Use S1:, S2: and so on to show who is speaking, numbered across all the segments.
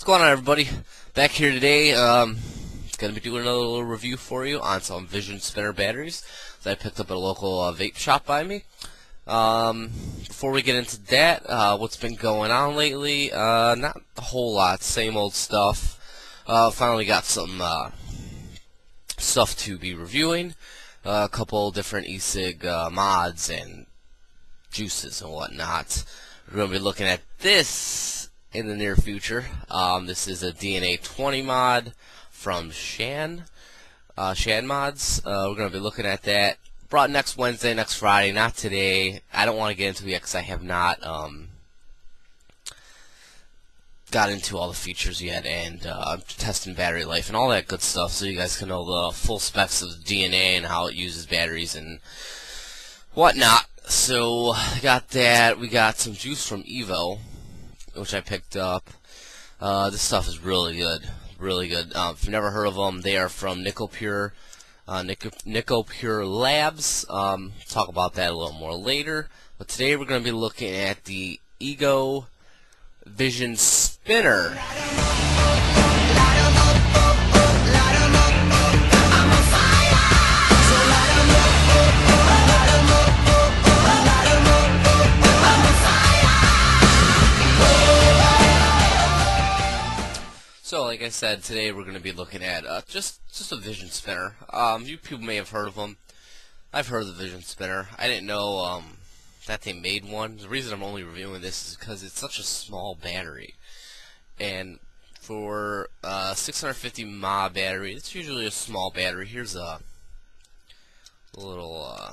S1: going on, everybody? Back here today. Gonna be doing another little review for you on some Vision spinner batteries that I picked up at a local vape shop by me. Before we get into that, what's been going on lately? Not a whole lot. Same old stuff. Finally got some stuff to be reviewing. A couple different e-cig mods and juices and whatnot. We're going to be looking at this in the near future. This is a DNA 20 mod from Shan Mods. We're going to be looking at that. Brought next Wednesday, next Friday, not today. I don't want to get into it yet because I have not got into all the features yet, and I'm testing battery life and all that good stuff, so you guys can know the full specs of DNA and how it uses batteries and whatnot. So got that. We got some juice from Evo, which I picked up. This stuff is really good, really good. If you've never heard of them, they are from Nicopure Labs. Talk about that a little more later. But today we're going to be looking at the Ego Vision spinner. So, like I said, today we're going to be looking at just a Vision spinner. You people may have heard of them. I've heard of the Vision spinner. I didn't know that they made one. The reason I'm only reviewing this is because it's such a small battery, and for 650 mAh battery, it's usually a small battery. Here's a little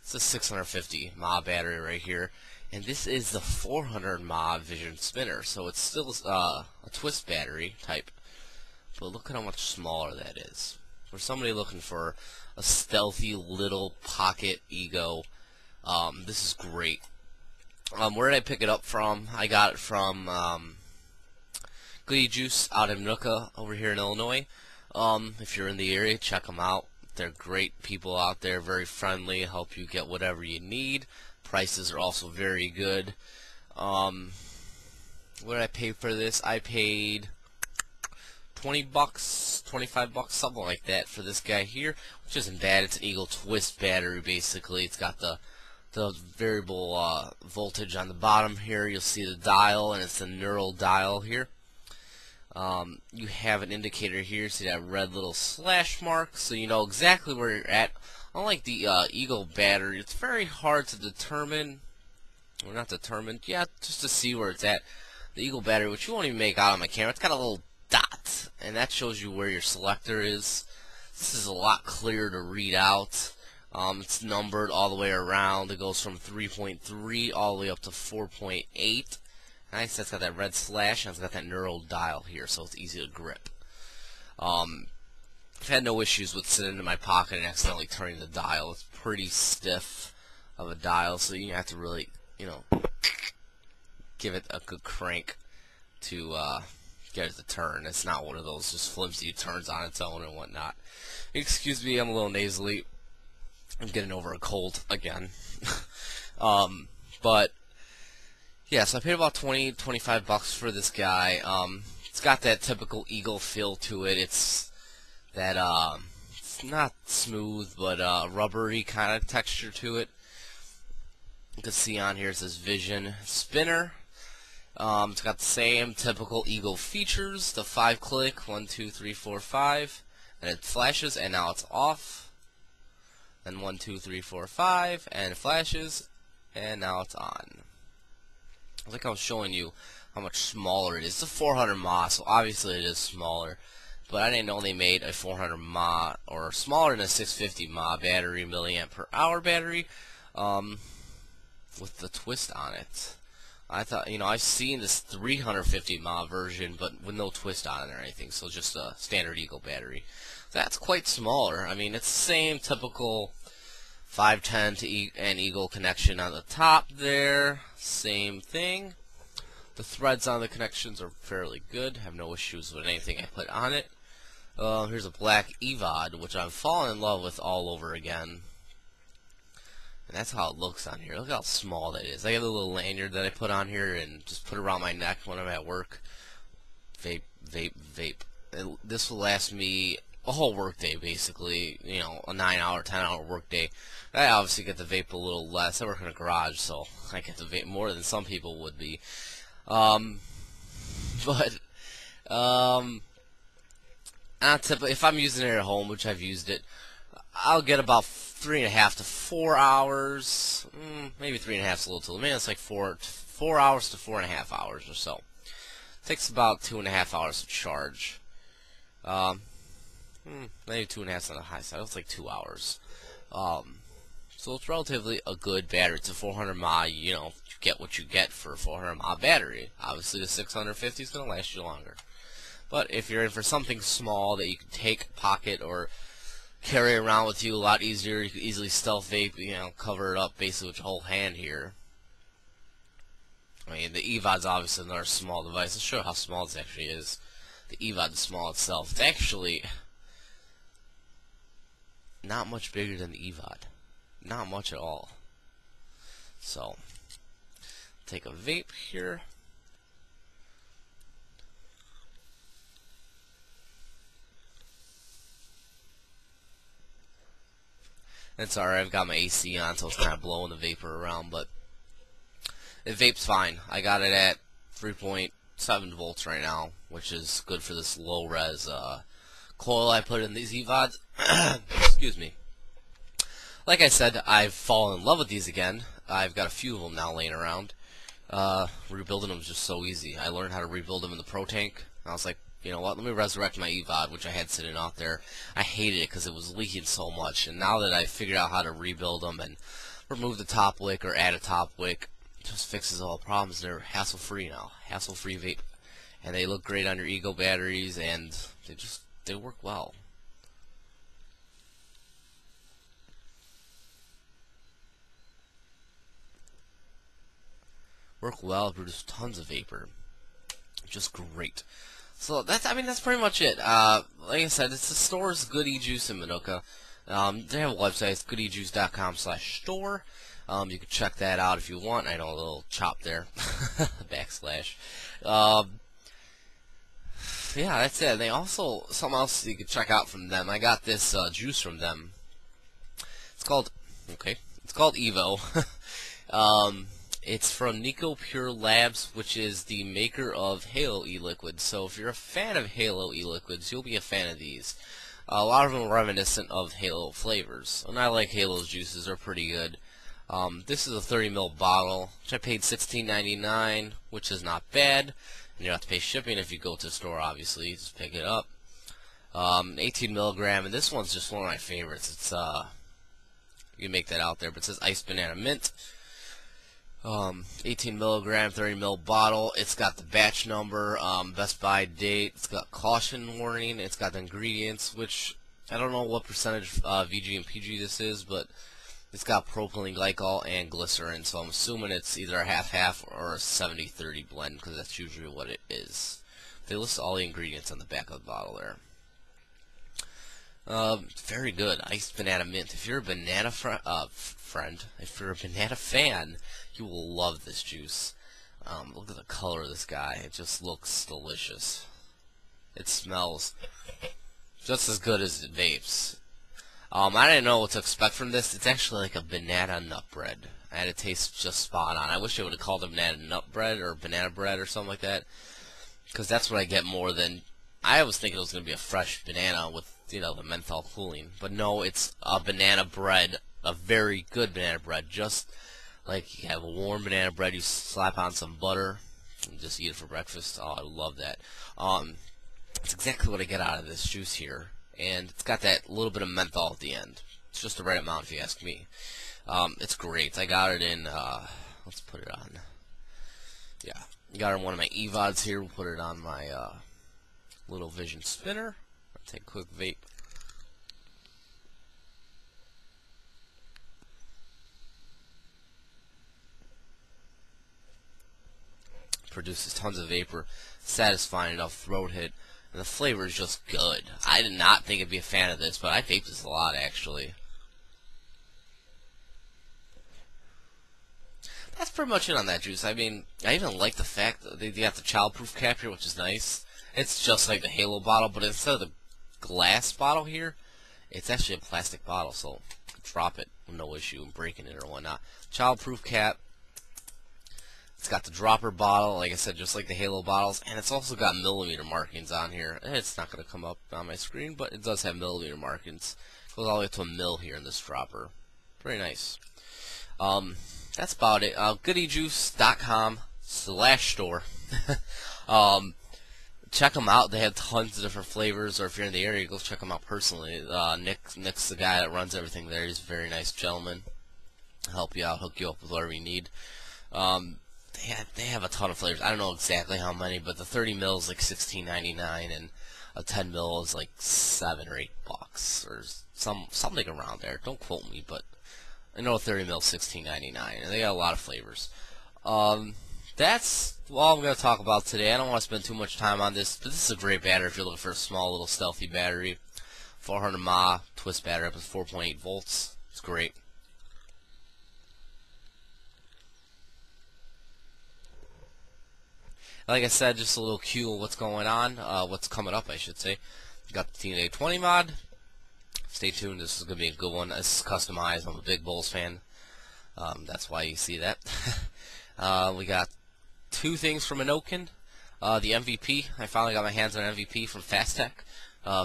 S1: it's a 650 mAh battery right here, and this is the 400 mAh Vision spinner, so it's still a twist battery type, but look at how much smaller that is. For somebody looking for a stealthy little pocket Ego, this is great. Where did I pick it up from? I got it from Goody Juice out of Nooka over here in Illinois. If you're in the area, check them out. They're great people out there, very friendly, help you get whatever you need. Prices are also very good. What did I pay for this? I paid $20, 25 bucks, something like that for this guy here, which isn't bad. It's an Eagle Twist battery, basically. It's got the variable voltage on the bottom here. You'll see the dial, and it's the neural dial here. You have an indicator here. See that red little slash mark, so you know exactly where you're at. Unlike the Eagle battery, it's very hard to determine, or not determine, yeah, just to see where it's at. The Eagle battery, which you won't even make out on my camera, it's got a little dot, and that shows you where your selector is. This is a lot clearer to read out. It's numbered all the way around. It goes from 3.3 all the way up to 4.8. Nice, that's got that red slash, and it's got that neural dial here, so it's easy to grip. I've had no issues with sitting in my pocket and accidentally turning the dial. It's pretty stiff of a dial, so you have to really, give it a good crank to get it to turn. It's not one of those just flimsy turns on its own and whatnot. Excuse me, I'm a little nasally. I'm getting over a cold again. But yeah, so I paid about 25 bucks for this guy. It's got that typical Eagle feel to it. It's that it's not smooth, but rubbery kind of texture to it. You can see on here it says Vision spinner. It's got the same typical Eagle features, the 5-click, 1, 2, 3, 4, 5, and it flashes, and now it's off. Then 1, 2, 3, 4, 5, and it flashes, and now it's on. Like I was showing you how much smaller it is. It's a 400 mAh, so obviously it is smaller, but I didn't know they made a 400 mAh, or smaller than a 650 mAh battery, milliamp per hour battery, with the twist on it. I thought, I've seen this 350 mAh version, but with no twist on it or anything, so just a standard Eagle battery. That's quite smaller. I mean, it's the same typical 510 to and Eagle connection on the top there. Same thing. The threads on the connections are fairly good. Have no issues with anything I put on it. Here's a black EVOD, which I'm falling in love with all over again. And that's how it looks on here. Look how small that is. I got a little lanyard that I put on here and just put around my neck when I'm at work. vape, vape, vape. This will last me a whole workday, basically. You know, a 9-hour, 10-hour workday. I obviously get to vape a little less. I work in a garage, so I get to vape more than some people would be. But if I'm using it at home, which I've used it, I'll get about 3.5 to 4 hours. Maybe 3.5 is a little too little. Maybe it's like 4 hours to 4.5 hours or so. Takes about 2.5 hours to charge. Maybe 2.5 is on the high side. It's like 2 hours. So it's relatively a good battery. It's a 400 mAh. You know, you get what you get for a 400 mAh battery. Obviously, the 650 is going to last you longer. But if you're in for something small that you can take, pocket, or carry around with you a lot easier, you can easily stealth vape, you know, cover it up basically with your whole hand here. I mean, the EVOD's obviously another small device. Let's show how small this actually is. The EVOD is small itself. It's actually not much bigger than the EVOD. Not much at all. So, take a vape here. It's alright, I've got my AC on, so it's kind of blowing the vapor around, but it vapes fine. I got it at 3.7 volts right now, which is good for this low-res coil I put in these EVODs. Excuse me. Like I said, I've fallen in love with these again. I've got a few of them now laying around. Rebuilding them is just so easy. I learned how to rebuild them in the Pro Tank. I was like, you know what, let me resurrect my EVOD, which I had sitting out there. I hated it because it was leaking so much, and now that I figured out how to rebuild them and remove the top wick or add a top wick, it just fixes all the problems. They're hassle-free now, hassle-free vape, and they look great on your Ego batteries, and they work well. Work well, produce tons of vapor, just great. So that's pretty much it. Like I said, it's the store's Goody Juice in Manuka. They have a website, it's goodyjuice.com/store. You can check that out if you want. I know a little chop there, backslash. Yeah, that's it. They also, something else you can check out from them. I got this juice from them. It's called Evo. It's from Nico Pure Labs, which is the maker of Halo e-liquids. So if you're a fan of Halo e-liquids, you'll be a fan of these. A lot of them are reminiscent of Halo flavors, and I like Halo's juices. They're pretty good. This is a 30 ml bottle, which I paid $16.99, which is not bad. And you don't have to pay shipping if you go to the store, obviously. Just pick it up. 18 milligram, and this one's just one of my favorites. It's you can make that out there, but it says Iced Banana Mint. 18 milligram, 30 ml bottle. It's got the batch number, best by date. It's got caution warning. It's got the ingredients, which I don't know what percentage VG and PG this is, but it's got propylene glycol and glycerin. So I'm assuming it's either a half-half or a 70-30 blend, because that's usually what it is. They list all the ingredients on the back of the bottle there. Very good. Iced banana mint. If you're a banana if you're a banana fan, you will love this juice. Look at the color of this guy. It just looks delicious. It smells just as good as it vapes. I didn't know what to expect from this. It's actually like a banana nut bread, and it tastes just spot on. I wish I would have called it banana nut bread or banana bread or something like that, because that's what I get more than. I was thinking it was going to be a fresh banana with, you know, the menthol cooling, but no, it's a banana bread, a very good banana bread, just like you have a warm banana bread, you slap on some butter and just eat it for breakfast. Oh, I love that. It's exactly what I get out of this juice here, and it's got that little bit of menthol at the end. It's just the right amount if you ask me. It's great. I got it in, let's put it on. Yeah, I got it in one of my EVODs here. We'll put it on my little Vision spinner. I'll take a quick vape. Produces tons of vapor, satisfying enough throat hit, and the flavor is just good. I did not think I'd be a fan of this, but I vape this a lot actually. That's pretty much it on that juice. I mean, I even like the fact that they got the childproof cap here, which is nice. It's just like the Halo bottle, but instead of the glass bottle here, it's actually a plastic bottle, so you can drop it with no issue and breaking it or whatnot. Childproof cap. It's got the dropper bottle, like I said, just like the Halo bottles, and it's also got millimeter markings on here. It's not going to come up on my screen, but it does have millimeter markings. It goes all the way to a mil here in this dropper. Very nice. That's about it. Goodyjuice.com/store. Check them out. They have tons of different flavors, or if you're in the area, go check them out personally. Nick's the guy that runs everything there. He's a very nice gentleman. Help you out, hook you up with whatever you need. They have a ton of flavors. I don't know exactly how many, but the 30 mil is like $16.99, and a 10 mil is like $7 or $8, or something around there. Don't quote me, but I know a 30 mil is $16.99, and they got a lot of flavors. That's all I'm going to talk about today. I don't want to spend too much time on this, but this is a great battery if you're looking for a small little stealthy battery. 400 mAh twist battery up to 4.8 volts. It's great. Like I said, just a little cue of what's going on, what's coming up, I should say. Got the Team 20 mod. Stay tuned. This is going to be a good one. This is customized. I'm a big Bulls fan. That's why you see that. We got two things from Inokin. The MVP. I finally got my hands on an MVP from Fast Tech.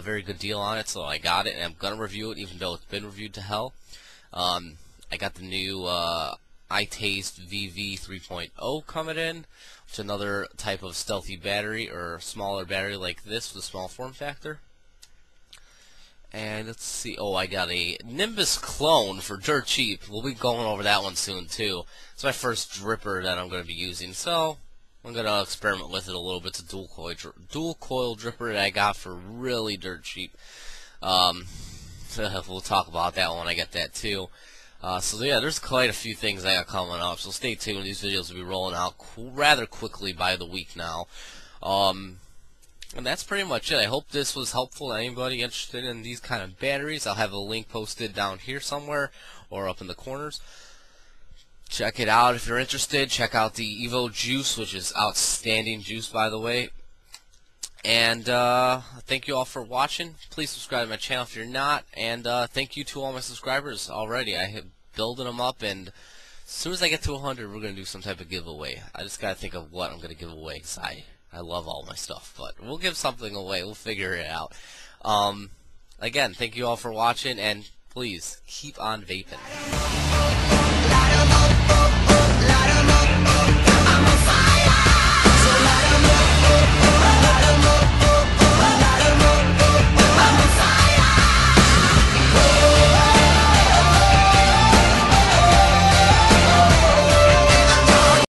S1: Very good deal on it, so I got it, and I'm going to review it, even though it's been reviewed to hell. I got the new iTaste VV 3.0 coming in, which is another type of stealthy battery, or smaller battery like this with a small form factor. And let's see, oh, I got a Nimbus clone for dirt cheap. We'll be going over that one soon too. It's my first dripper that I'm going to be using, so I'm going to experiment with it a little bit. It's a dual coil dripper that I got for really dirt cheap. We'll talk about that when I get that too. So yeah, there's quite a few things I got coming up, so stay tuned. These videos will be rolling out rather quickly by the week now. And that's pretty much it. I hope this was helpful to anybody interested in these kind of batteries. I'll have a link posted down here somewhere or up in the corners. Check it out if you're interested. Check out the Evo juice, which is outstanding juice, by the way. And thank you all for watching. Please subscribe to my channel if you're not. And thank you to all my subscribers already. I have building them up, and as soon as I get to 100, we're going to do some type of giveaway. I just got to think of what I'm going to give away, because I love all my stuff. But we'll give something away. We'll figure it out. Again, thank you all for watching, and please keep on vaping.